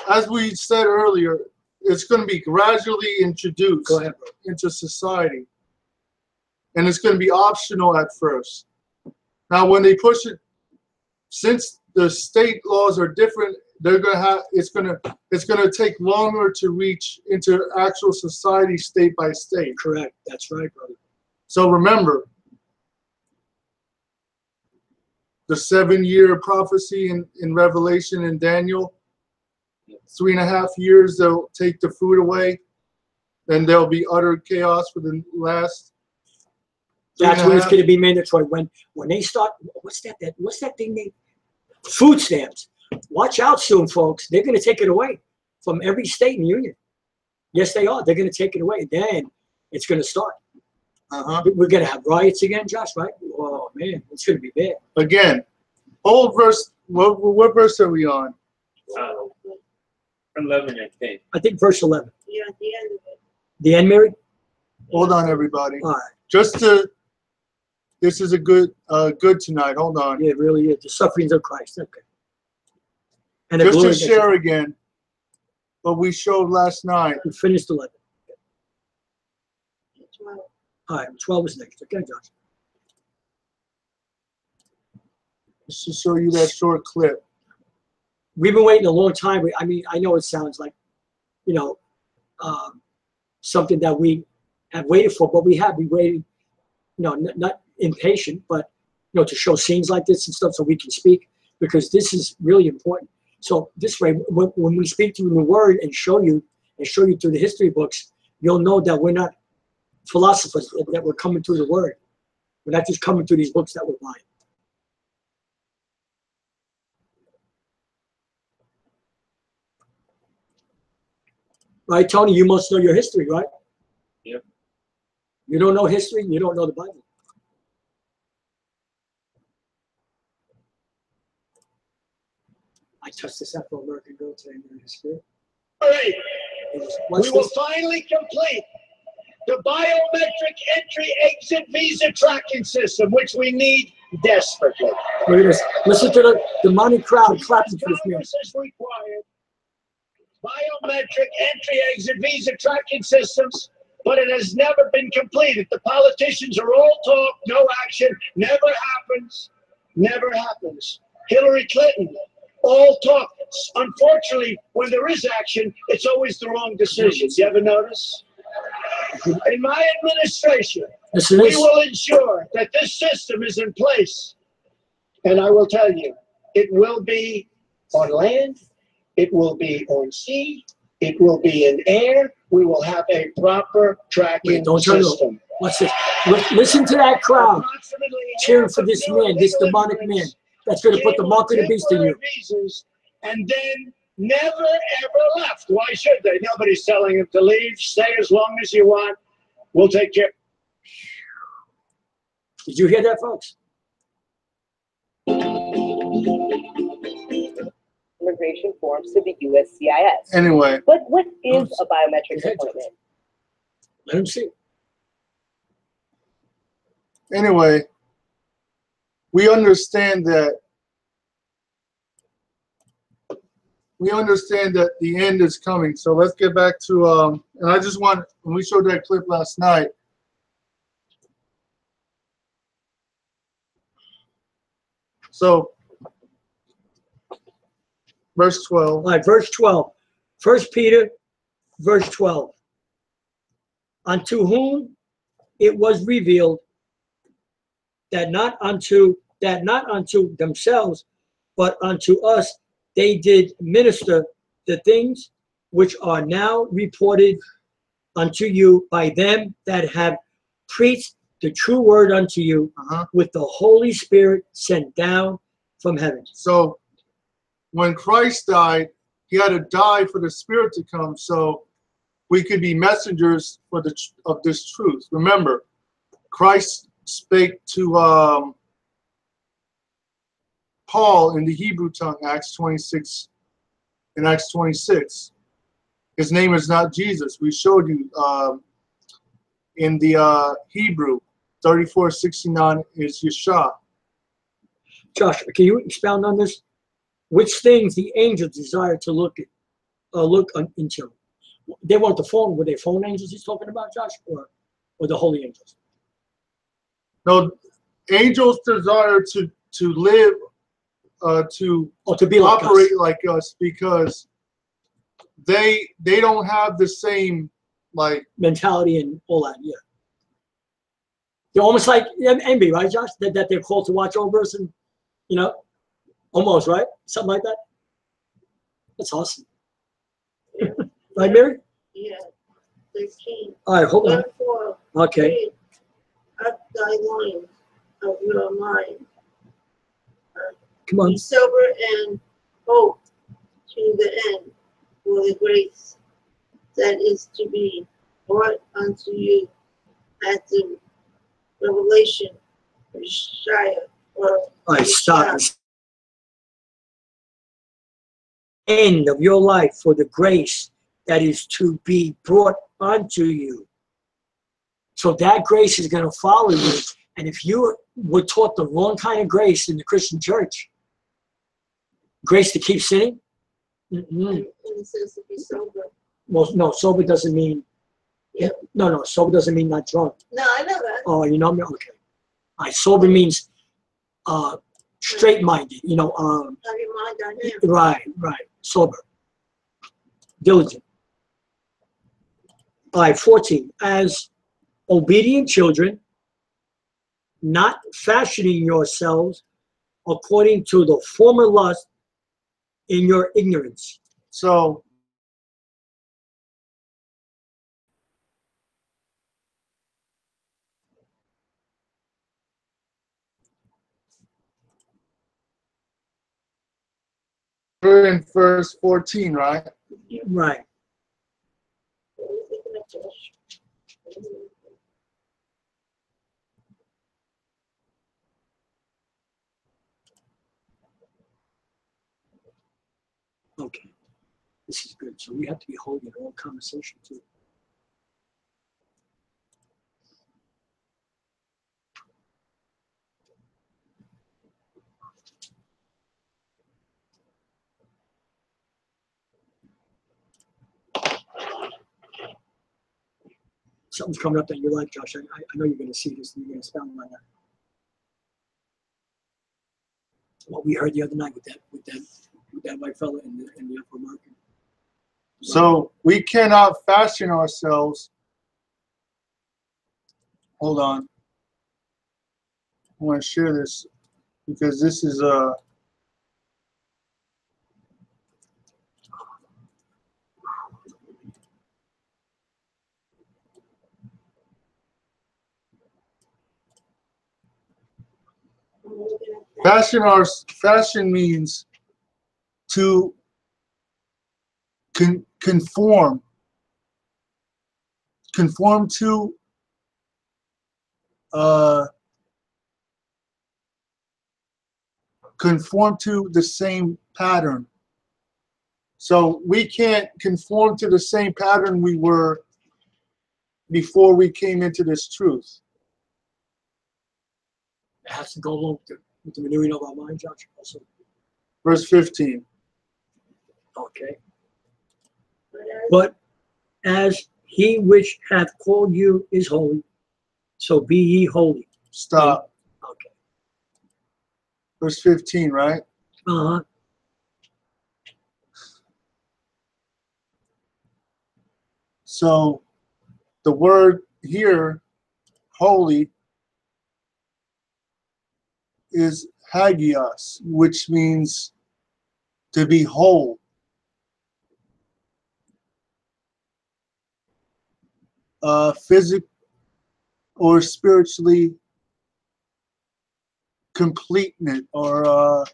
B: as we said earlier, it's going to be gradually introduced into society. And it's going to be optional at first. Now, when they push it, since the state laws are different, they're going to have it's going to take longer to reach into actual society state by state.
A: Correct. That's right, brother.
B: So remember, the 7-year prophecy in Revelation and Daniel, 3.5 years they'll take the food away, then there'll be utter chaos for the last.
A: That's when it's going to be mandatory. When they start, what's that thing they? Food stamps. Watch out soon, folks. They're going to take it away from every state in the union. Yes, they are. They're going to take it away. Then it's going to start. We're going to have riots again, Josh, right? Oh, man, it's going to be bad.
B: Again, old verse, what verse are we on?
D: 11, I think.
A: I think verse 11.
C: Yeah, at the end of it.
A: The end, Mary?
B: Hold on, everybody.
A: All right.
B: This is a good tonight. Hold on.
A: Yeah, it really is. The sufferings of Christ. Okay. And the
B: Just
A: glory
B: to share again what we showed last night.
A: We finished 11.
C: 12.
A: All right, 12 is next. Okay, Josh.
B: Just to show you that short clip.
A: We've been waiting a long time. I mean, I know it sounds like, you know, something that we have waited for, but we waited, you know, not impatient, but, you know, to show scenes like this and stuff so we can speak, because this is really important. So this way, when we speak to you in the Word and show you through the history books, you'll know that we're not philosophers, that we're coming through the Word. We're not just coming through these books that we're buying. Right, Tony? You must know your history, right?
D: Yep.
A: You don't know history, you don't know the Bible. I touched this Afro-American girl today in her spirit.
E: All right.
A: What's
E: We will
A: this?
E: finally complete the biometric entry-exit visa tracking system, which we need desperately.
A: Look at this. Listen to the demonic crowd clapping for this man.
E: Congress has required biometric entry-exit visa tracking systems, but it has never been completed. The politicians are all talk, no action, never happens, never happens. Hillary Clinton, all talk. Unfortunately, when there is action, it's always the wrong decisions. You ever notice? In my administration, we will ensure that this system is in place. And I will tell you, it will be on land, it will be on sea, it will be in air. We will have a proper tracking system.
A: What's this? Listen to that crowd cheering for this man, this demonic man that's going to put the mark of the beast in you.
E: And then never ever left. Why should they? Nobody's telling them to leave. Stay as long as you want. We'll take care.
A: Did you hear that, folks?
F: Immigration forms to the USCIS.
B: Anyway.
F: What is a biometric appointment?
A: Let him see.
B: Anyway, we understand that the end is coming. So let's get back to and I just want, when we showed that clip last night, so verse 12.
A: All right, verse 12. 1 Peter, verse 12. Unto whom it was revealed that not unto themselves, but unto us they did minister the things which are now reported unto you by them that have preached the true word unto you with the Holy Spirit sent down from heaven.
B: So when Christ died, he had to die for the Spirit to come so we could be messengers for of this truth. Remember, Christ spake to Paul in the Hebrew tongue, Acts 26 and Acts 26. His name is not Jesus. We showed you in the Hebrew, 34:69 is Yashayah.
A: Josh, can you expound on this? Which things the angels desire to look into? They want the phone. Were they phone angels he's talking about, Josh, or the holy angels?
B: No, angels desire to live, to
A: be like
B: operate
A: us.
B: like us, because they don't have the same like
A: mentality and all that. Yeah, they're almost like envy, right, Josh? That they're called to watch over us, and almost right, something like that. That's awesome. Right, Mary?
C: Yeah. 13.
A: All right, hold on.
C: Therefore,
A: Okay.
C: gird up thy loins of your mind.
A: Come on.
C: Be sober and hope to the end for the grace that is to be brought unto you at the revelation of Yashayah.
A: All right, stop. End of your life for the grace that is to be brought unto you. So that grace is going to follow you. And if you were taught the wrong kind of grace in the Christian church, grace to keep sinning,
C: And it says to be sober.
A: well, no, sober doesn't mean,
C: Yeah.
A: no, sober doesn't mean not drunk.
C: No, I know that.
A: Oh, you know me? Okay. All right, sober means straight-minded,
C: Have your mind on him.
A: right, sober, diligent. All right, 14, as obedient children, not fashioning yourselves according to the former lust in your ignorance.
B: So we're in verse 14, right?
A: Right. Okay. This is good. So we have to be holding all conversation too. Something's coming up that you like, Josh. I know you're going to see this and you're going to expound on that. What we heard the other night with that white fella in the upper market.
B: So we cannot fashion ourselves. Hold on. I want to share this because this is fashion means to conform to conform to the same pattern. So we can't conform to the same pattern we were before we came into this truth.
A: It has to go along with the renewing of our mind, Josh. Also.
B: Verse 15.
A: Okay. But as he which hath called you is holy, so be ye holy.
B: Stop.
A: Okay.
B: Verse 15, right?
A: Uh-huh.
B: So the word here, holy, is hagios, which means to be whole. Physically or spiritually completeness, or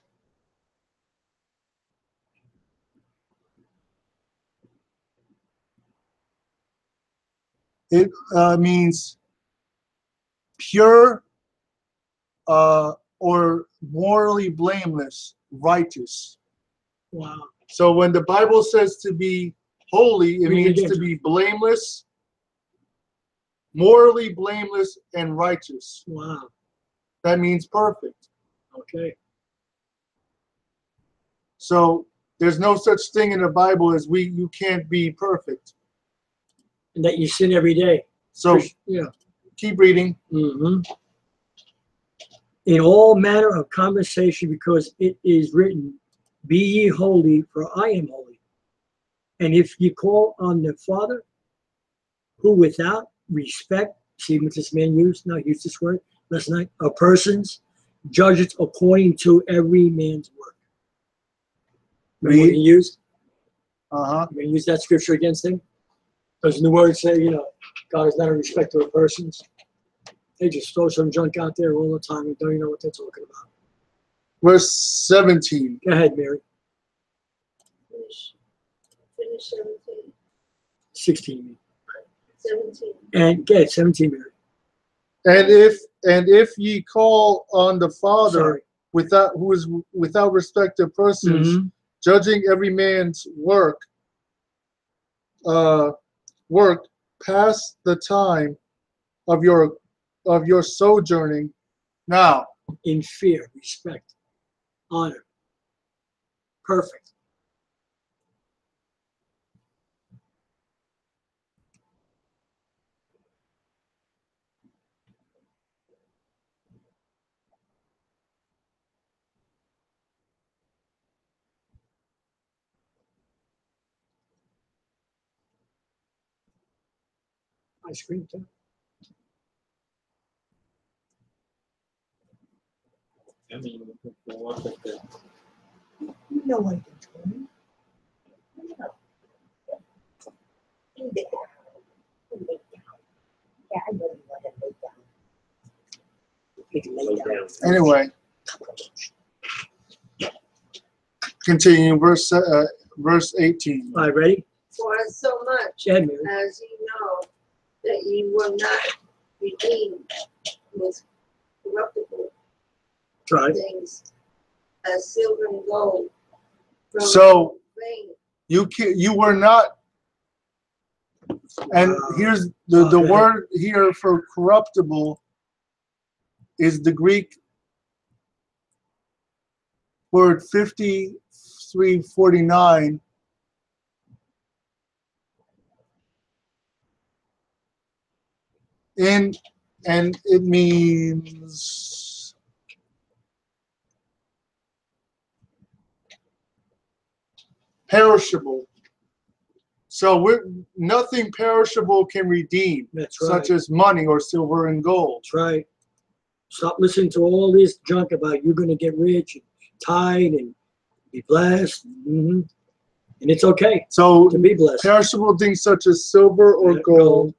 B: it means pure or morally blameless, righteous.
A: Wow.
B: So when the Bible says to be holy, it
A: Read it
B: means
A: again,
B: to be blameless, morally blameless, and righteous.
A: Wow.
B: That means perfect.
A: Okay.
B: So there's no such thing in the Bible as you can't be perfect.
A: And that you sin every day.
B: So
A: yeah.
B: Keep reading.
A: Mm-hmm. In all manner of conversation, because it is written, be ye holy, for I am holy. And if ye call on the Father, who without respect, see what this man used, now used this word last night, of persons, judges according to every man's work. Remember what he used?
B: Uh-huh.
A: I'm going to use that scripture against him. Doesn't the word say, God is not a respecter of persons? They just throw some junk out there all the time and don't even know what they're talking about.
B: Verse 17.
A: Go ahead, Mary.
C: Finish 17.
A: 16.
C: 17.
A: And get 17, Mary.
B: And if ye call on the Father,
A: Sorry.
B: who is without respect of persons,
A: Mm-hmm.
B: judging every man's work past the time of your sojourning now.
A: In fear, respect, honor. Perfect. ice cream too.
D: I mean, we could go on with the
C: You know what you're doing. You lay down. You lay down. Yeah, I know you want to lay down. You can lay
D: low
C: down.
D: down.
B: Anyway, continuing verse 18.
A: All right, ready?
C: For so much
A: Go ahead, Mary.
C: as ye know that ye were not redeemed with corruptible
A: Try.
C: things as silver and gold from
B: So
C: vain.
B: you were not, and here's the
A: Okay.
B: word here for corruptible is the Greek word 5349. And it means perishable. So nothing perishable can redeem,
A: That's right.
B: such as money or silver and gold.
A: That's right. Stop listening to all this junk about you're going to get rich and tithe and be blessed. And it's okay
B: So
A: to be blessed.
B: perishable things such as silver or
A: Yeah,
B: gold.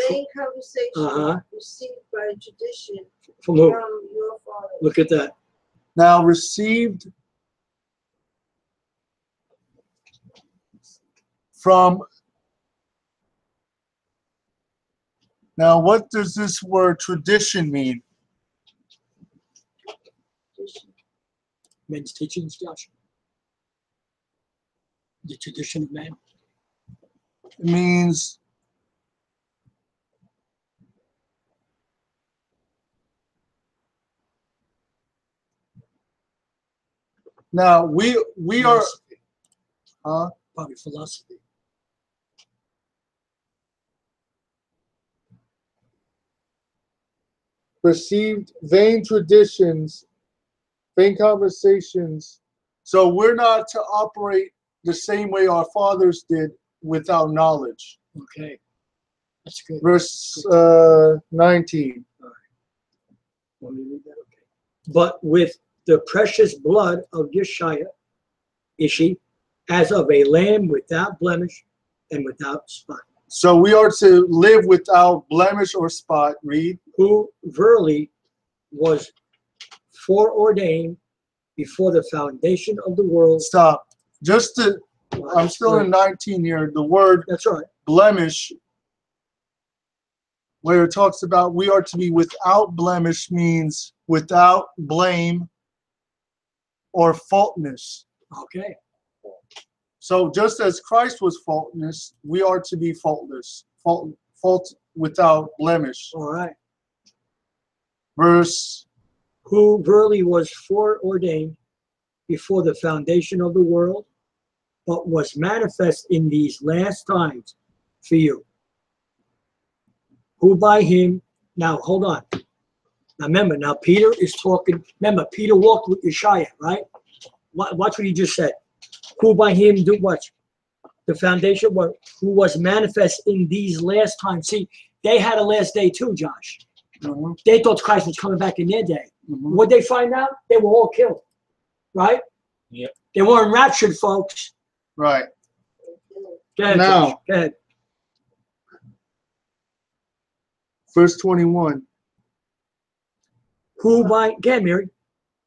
C: Vain conversation
A: Uh-huh.
C: received by tradition
A: From who?
C: from your fathers.
A: Look at that.
B: Now received from. Now what does this word tradition mean?
A: Men's teachings, Josh. The tradition of man.
B: It means now we are
A: Probably philosophy.
B: received vain traditions, vain conversations. So we're not to operate the same way our fathers did without knowledge.
A: Okay. That's good.
B: Verse 19.
A: Want me to read that? Okay. But with the precious blood of Yashayah, Ishi, as of a lamb without blemish and without spot,
B: So we are to live without blemish or spot. Read.
A: who verily was foreordained before the foundation of the world.
B: Stop. Just to, I'm still in 19 here. The word
A: That's right.
B: blemish, where it talks about we are to be without blemish, means without blame or faultness.
A: Okay.
B: So just as Christ was faultless, we are to be faultless, fault without blemish.
A: All right.
B: Verse,
A: Who verily was foreordained before the foundation of the world, but was manifest in these last times for you. Who by him, now hold on. Now remember, now Peter is talking, remember, Peter walked with Yashayah, right? Watch what he just said. Who by him do what? The foundation, what? Who was manifest in these last times. See, they had a last day too, Josh. They thought Christ was coming back in their day. What they find out? They were all killed, right?
D: Yep.
A: They weren't raptured, folks.
B: right.
A: Go ahead,
B: Now-
A: Josh. Go ahead.
B: Verse 21.
A: Who by, again, Mary,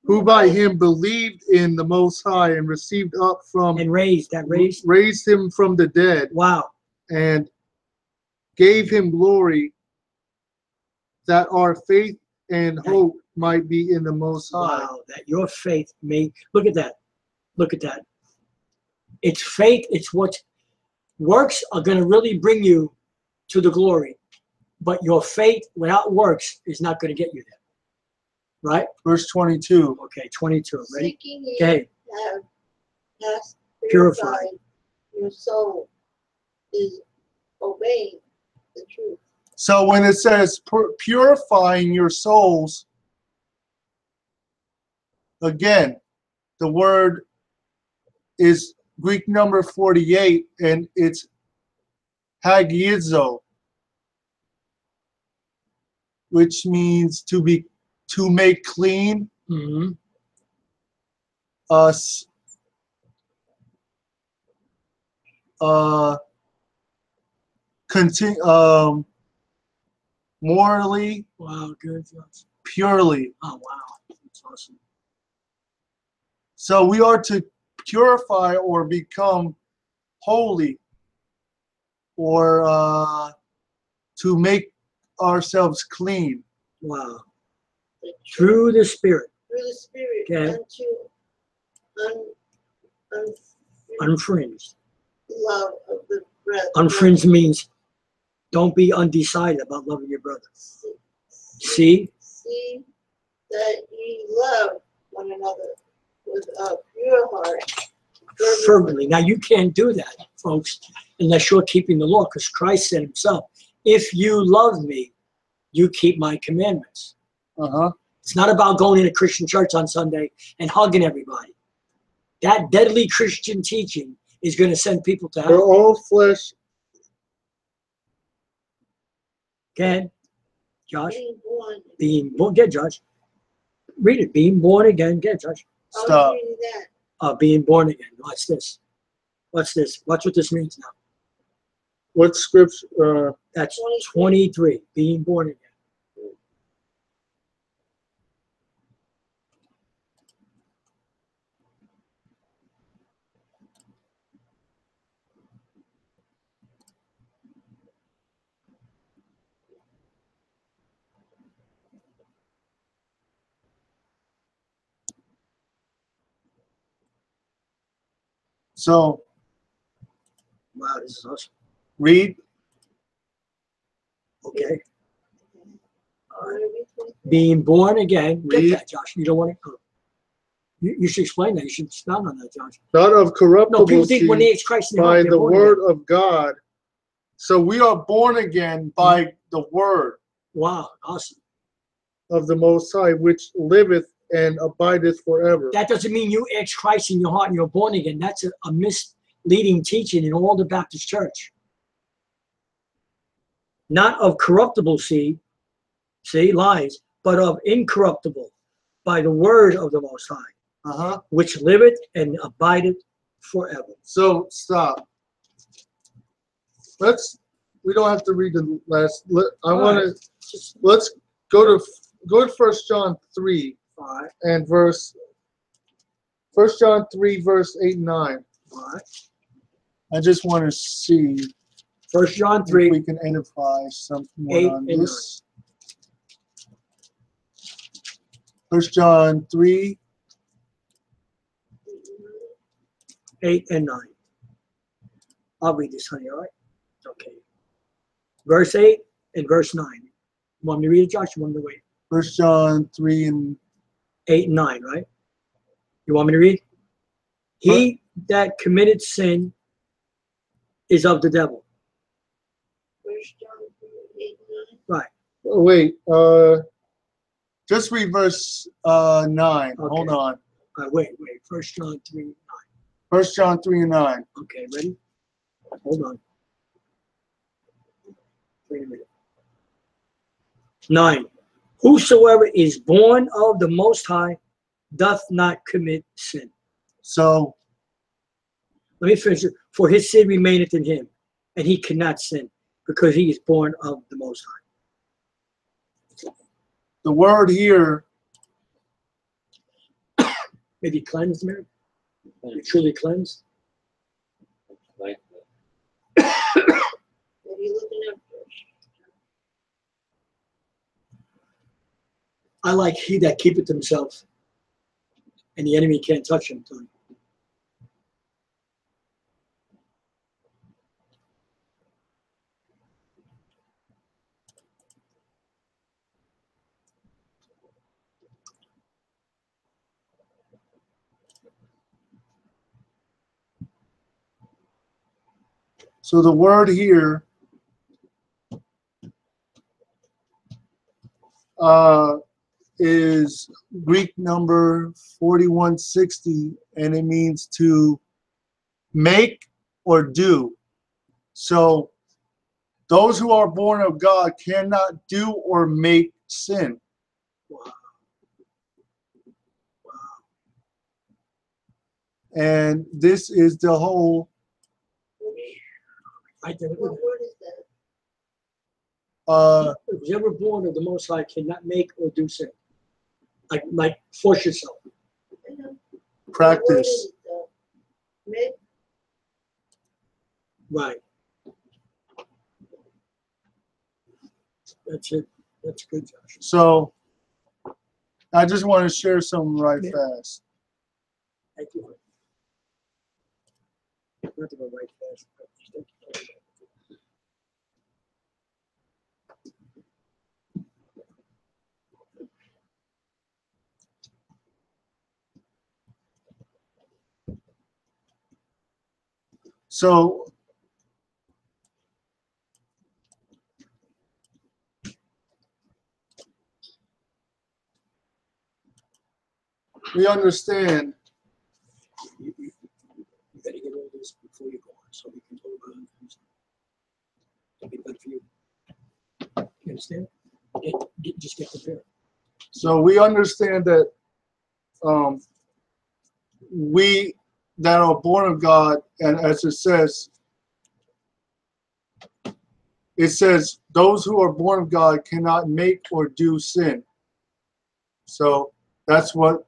B: Who by him believed in the Most High and received up from,
A: and raised, that raised.
B: raised him from the dead
A: Wow.
B: and gave him glory, that our faith and hope might be in the Most High.
A: Wow, that your faith may, look at that. Look at that. It's faith, it's what works are going to really bring you to the glory. But your faith without works is not going to get you there. Right?
B: Verse 22.
A: Okay, 22. Ready?
C: Seeking ye
A: Okay.
C: have hast
A: Purified.
C: purified your soul is obeying the truth.
B: So when it says purifying your souls, again, the word is Greek number 48, and it's hagizo. which means to make clean.
A: Mm-hmm.
B: Us. Morally,
A: Wow, good. Josh.
B: purely.
A: Oh, wow. That's awesome.
B: So we are to purify or become holy, or to make ourselves clean.
A: Wow.
C: The
A: Through the Spirit.
C: through the Spirit
A: Okay.
C: unto
A: Unfringed.
C: love of the breath.
A: Unfringed means don't be undecided about loving your brother. See?
C: See that ye love one another with a pure heart.
A: Fervently. Now, you can't do that, folks, unless you're keeping the law, because Christ said himself, if you love me, you keep my commandments.
B: Uh-huh.
A: It's not about going in a Christian church on Sunday and hugging everybody. That deadly Christian teaching is going to send people to
B: For
A: hell.
B: all flesh.
A: Again, Josh,
C: Being born.
A: get Josh. Read it. Being born again. Get Josh.
C: I was
B: Stop.
C: reading that.
A: Being born again. Watch this. Watch this. Watch what this means now.
B: What scripture?
A: That's 23. Being born again.
B: So
A: Wow, this is awesome.
B: read.
A: Okay. All right.
C: Where are we from?
A: Being born again. Get
B: Read.
A: that, Josh. You don't want to. You should explain that. You should expound on that, Josh.
B: Not of
A: No,
B: corruptible
A: people think when
B: seed,
A: they ask Christ in their
B: by
A: heart, they're
B: the
A: born
B: word
A: again.
B: of God. So we are born again by the word
A: Wow, awesome.
B: of the Most High, which liveth and abideth forever.
A: That doesn't mean you ask Christ in your heart and you're born again. That's a misleading teaching in all the Baptist church. Not of corruptible seed, see, lies, but of incorruptible, by the word of the Most High,
B: Uh-huh.
A: which liveth and abideth forever.
B: So stop. We don't have to read the last. Let's go to 1 John 3
A: All
B: and verse 1 John 3 verse 8 and 9.
A: right.
B: I just want to see
A: 1 John
B: if
A: 3,
B: we can edify something more
A: 8
B: on
A: and
B: this. 1 John 3.
A: 8 and 9. I'll read this, honey, all right? Okay. Verse 8 and verse 9. You want me to read it, Josh? You want me to wait?
B: 1 John 3 and
A: 8 and 9, right? You want me to read? He that committed sin is of the devil.
C: First John 8, 9.
A: Right.
B: oh, wait. Just read verse 9. Hold on.
A: Wait. 1 John 3, 9.
B: 1 John 3 and 9.
A: Okay, ready? Hold on. Wait a minute. 9. Whosoever is born of the Most High doth not commit sin.
B: So
A: Let me finish it. For his sin remaineth in him, and he cannot sin, because he is born of the Most High.
B: the word here,
A: Maybe cleansed, Mary? You're truly cleansed?
D: Like
C: What are you looking at first?
A: I like he that keepeth himself, and the enemy can't touch him, Tony.
B: so the word here is Greek number 4160, and it means to make or do. So Those who are born of God cannot do or make sin.
A: Wow.
B: And this is the whole
A: Right there.
C: What word is that?
A: Whoever born of the Most High cannot make or do sin. Like force yourself.
C: I know.
B: practice.
C: What word is it, though? Make?
A: Right. That's it. That's good, Josh.
B: So I just want to share something right fast.
A: Thank you. Not to go right fast. But thank you.
B: So we understand
A: You better get all this before you go on, so we can talk about other things. It'll be better for you. You understand? Just get prepared.
B: So we understand that we that are born of God, and as it says, those who are born of God cannot make or do sin. So that's what,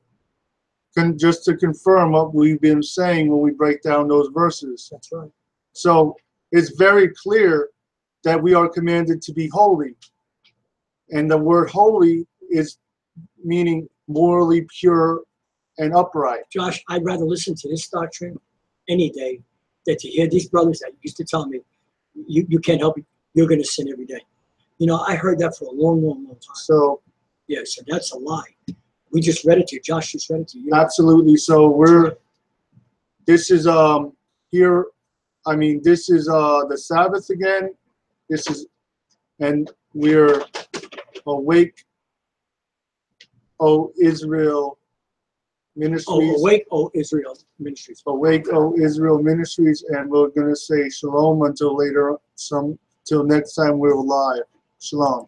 B: just to confirm what we've been saying when we break down those verses.
A: That's right.
B: So it's very clear that we are commanded to be holy. And the word holy is meaning morally pure and upright.
A: Josh, I'd rather listen to this doctrine any day than to hear these brothers that used to tell me, you can't help it, you're going to sin every day. You know, I heard that for a long, long, long time.
B: So
A: Yeah, so that's a lie. We just read it to you. Josh just read it to you.
B: absolutely. So this is here, I mean, this is the Sabbath again. This is, and we're awake, O Israel Ministries.
A: Oh, awake, oh, Israel Ministries.
B: Awake, O Israel Ministries, and we're gonna say shalom until later. Till next time we're live. Shalom.